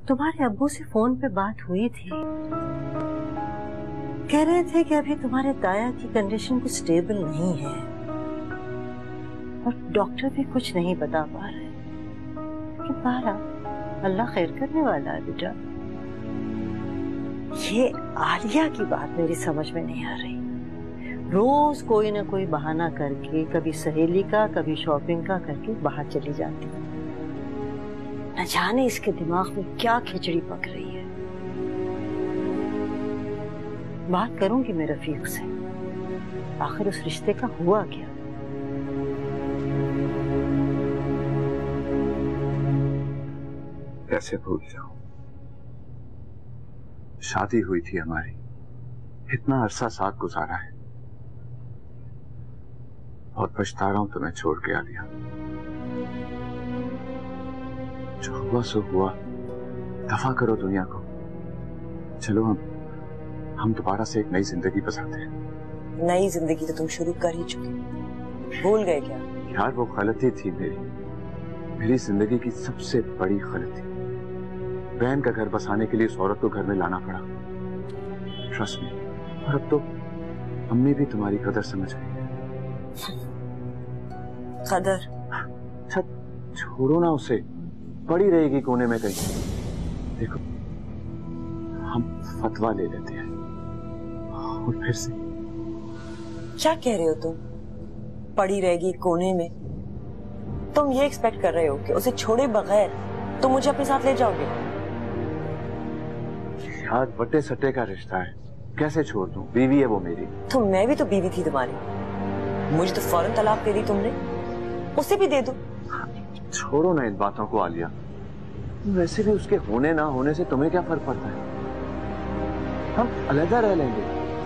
तुम्हारे अब्बू से फोन पे बात हुई थी, कह रहे थे कि अभी तुम्हारे ताया की कंडीशन कुछ स्टेबल नहीं है और डॉक्टर भी कुछ नहीं बता पा रहे। कि बहरहाल अल्लाह खैर करने वाला है बेटा। ये आलिया की बात मेरी समझ में नहीं आ रही। रोज कोई ना कोई बहाना करके, कभी सहेली का कभी शॉपिंग का करके बाहर चली जाती है। न जाने इसके दिमाग में क्या खिचड़ी पक रही है। बात करूंगी मैं रफीक से, आखिर उस रिश्ते का हुआ क्या। कैसे भूल जाऊं, शादी हुई थी हमारी, इतना अरसा साथ गुजारा है। बहुत पछता रहा हूं तुम्हें छोड़ के आ गया। जो हुआ सो हुआ, दफा करो दुनिया को। चलो हम दोबारा से एक नई जिंदगी बसाते हैं। नई जिंदगी तो तुम शुरू कर ही चुके, भूल गए क्या? यार वो गलती थी मेरी जिंदगी की सबसे बड़ी गलती। बहन का घर बसाने के लिए उस औरत को घर में लाना पड़ा। Trust me. और अब तो अम्मी भी तुम्हारी कदर समझ गई है। कदर? अच्छा छोड़ो ना उसे, पड़ी रहेगी कोने में कहीं। देखो हम फतवा ले लेते हैं और फिर से। क्या कह रहे हो तुम? पड़ी रहेगी कोने में? तुम ये एक्सपेक्ट कर रहे हो कि उसे छोड़े बगैर तुम मुझे अपने साथ ले जाओगे? यार बट्टे सट्टे का रिश्ता है, कैसे छोड़ दूं? बीवी है वो मेरी। तो मैं भी तो बीवी थी तुम्हारी, मुझे तो फौरन तलाक दे दी तुमने, उसे भी दे दो। छोड़ो ना इन बातों को आलिया। वैसे भी उसके होने ना होने से तुम्हें क्या फर्क पड़ता है? हम अलग रह लेंगे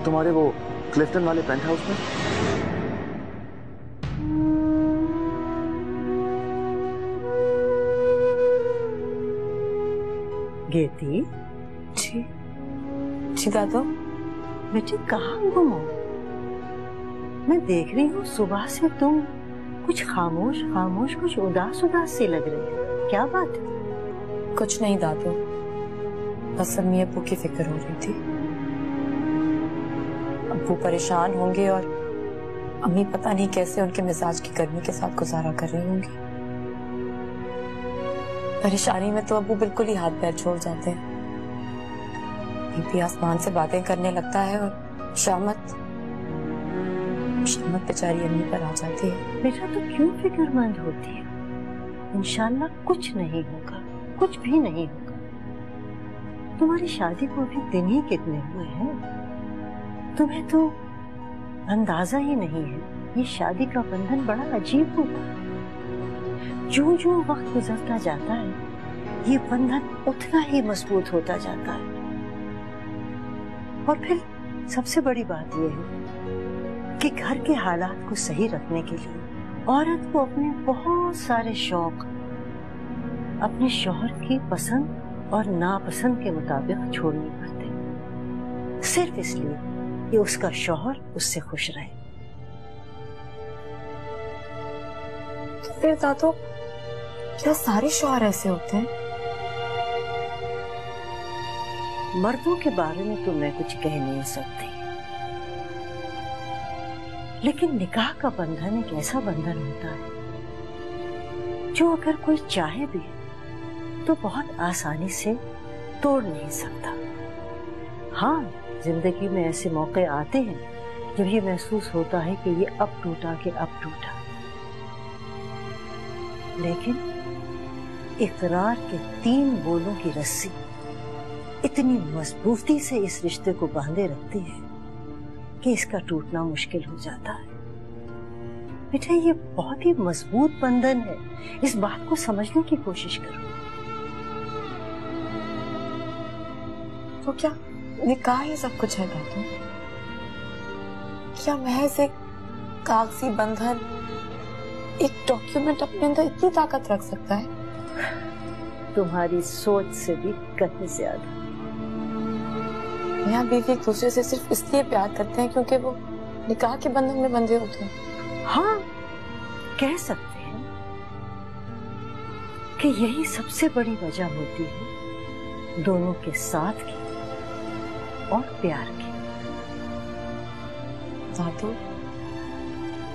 तुम्हारे वो क्लिफ्टन वाले पेंट हाउस में। गेती जी जी दादू। बेटे कहाँ गुम हो? मैं देख रही हूँ सुबह से तुम कुछ खामोश खामोश, कुछ उदास उदास सी लग रही है। क्या बात है? कुछ नहीं दादू, बस अम्मी अब्बू की फिक्र हो रही थी। अब्बू परेशान होंगे और अम्मी पता नहीं कैसे उनके मिजाज की गर्मी के साथ गुजारा कर रही होंगी। परेशानी में तो अब्बू बिल्कुल ही हाथ पैर छोड़ जाते हैं। बीबी आसमान से बातें करने लगता है और शामत बेचारी अम्मी पर आ जाती है। बेटा तो क्यों फिक्रमंद होती है? इंशाल्लाह कुछ नहीं होगा, कुछ भी नहीं होगा। तुम्हारी शादी को अभी दिन ही कितने हुए हैं, तुम्हें तो अंदाजा ही नहीं है। ये शादी का बंधन बड़ा अजीब होता है। जो जो वक्त गुजरता जाता है ये बंधन उतना ही मजबूत होता जाता है। और फिर सबसे बड़ी बात यह है कि घर के हालात को सही रखने के लिए औरत को अपने बहुत सारे शौक अपने शौहर की पसंद और नापसंद के मुताबिक छोड़ने पड़ते हैं, सिर्फ इसलिए कि उसका शौहर उससे खुश रहे। तो फिर दादू क्या सारे शौहर ऐसे होते हैं? मर्दों के बारे में तो मैं कुछ कह नहीं सकती, लेकिन निकाह का बंधन एक ऐसा बंधन होता है जो अगर कोई चाहे भी तो बहुत आसानी से तोड़ नहीं सकता। हाँ, जिंदगी में ऐसे मौके आते हैं जब ये महसूस होता है कि ये अब टूटा कि अब टूटा, लेकिन इकरार के 3 बोलों की रस्सी इतनी मजबूती से इस रिश्ते को बांधे रखती है कि इसका टूटना मुश्किल हो जाता है। बेटा ये बहुत ही मजबूत बंधन है, इस बात को समझने की कोशिश करो। तो क्या निकाह ही सब कुछ है दादू? क्या महज एक कागजी बंधन, एक डॉक्यूमेंट अपने अंदर इतनी ताकत रख सकता है? तुम्हारी सोच से भी कहीं ज्यादा। मियां बीवी एक दूसरे से सिर्फ इसलिए प्यार करते हैं क्योंकि वो निकाह के बंधन में बंधे होते हैं। हाँ, कह सकते हैं, कि यही सबसे बड़ी वजह होती है दोनों के साथ की और प्यार की। दादू,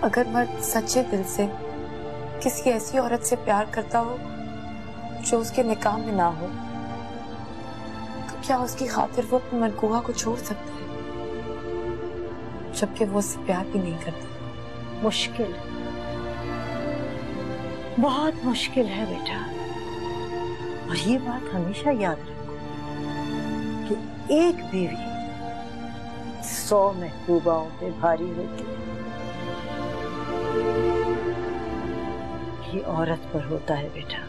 अगर मर्द सच्चे दिल से किसी ऐसी औरत से प्यार करता हो जो उसके निकाह में ना हो, तो क्या उसकी खातिर वो अपनी मनकूहा को छोड़ सकता है, जबकि वो उससे प्यार भी नहीं करता? मुश्किल, बहुत मुश्किल है बेटा। और ये बात हमेशा याद रखो कि एक बीवी 100 महबूबाओं पे भारी होती है। ये औरत पर होता है बेटा।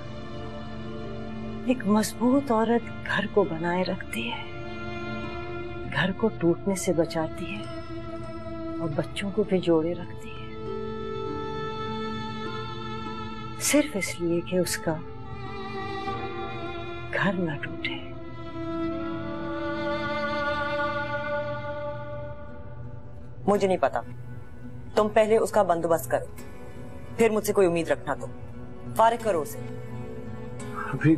एक मजबूत औरत घर को बनाए रखती है, घर को टूटने से बचाती है और बच्चों को भी जोड़े रखती है, सिर्फ इसलिए कि उसका घर न टूटे। मुझे नहीं पता, तुम पहले उसका बंदोबस्त करो, फिर मुझसे कोई उम्मीद रखना। तुम फारिग करो उसे। अभी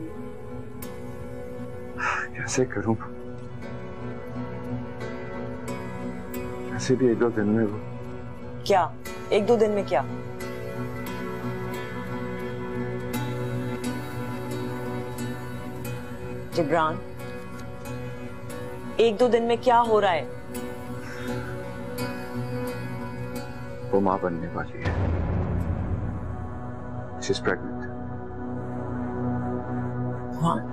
कैसे करूं? ऐसे भी 1-2 दिन में वो। क्या 1-2 दिन में क्या? जिब्रान, 1-2 दिन में क्या हो रहा है? वो मां बनने वाली है। She's pregnant. What?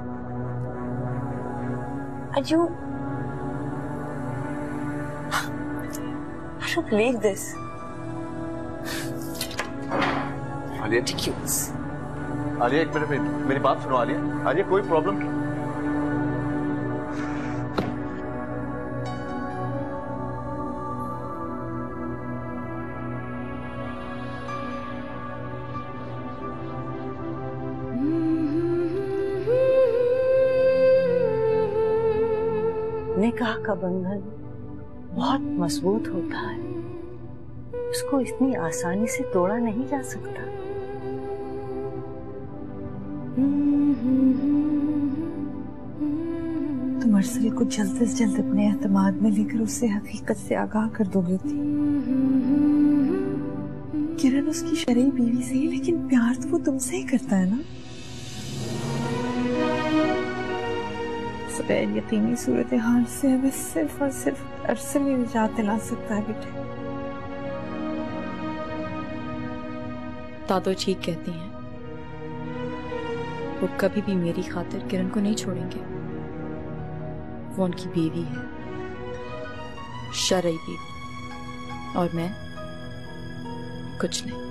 Are you? I don't believe this. Alia, Ridiculous. Alia एक मिनट, मेरी बात सुनो। आलिया, आलिया कोई प्रॉब्लम? निकाह का बंधन बहुत मजबूत होता है, उसको इतनी आसानी से तोड़ा नहीं जा सकता। तुम अरसल को जल्द से जल्द अपने एतमाद में लेकर उसे हकीकत से आगाह कर दोगे थी। किरण उसकी शरई बीवी से ही, लेकिन प्यार तो वो तुमसे ही करता है ना। गैर यकीनी सूरत हाल से हमें सिर्फ और सिर्फ अरसल ही निजात दिला सकता है बेटे। दादो ठीक कहती हैं, वो कभी भी मेरी खातिर किरण को नहीं छोड़ेंगे। वो उनकी बीवी है, शरई बीवी, और मैं कुछ नहीं।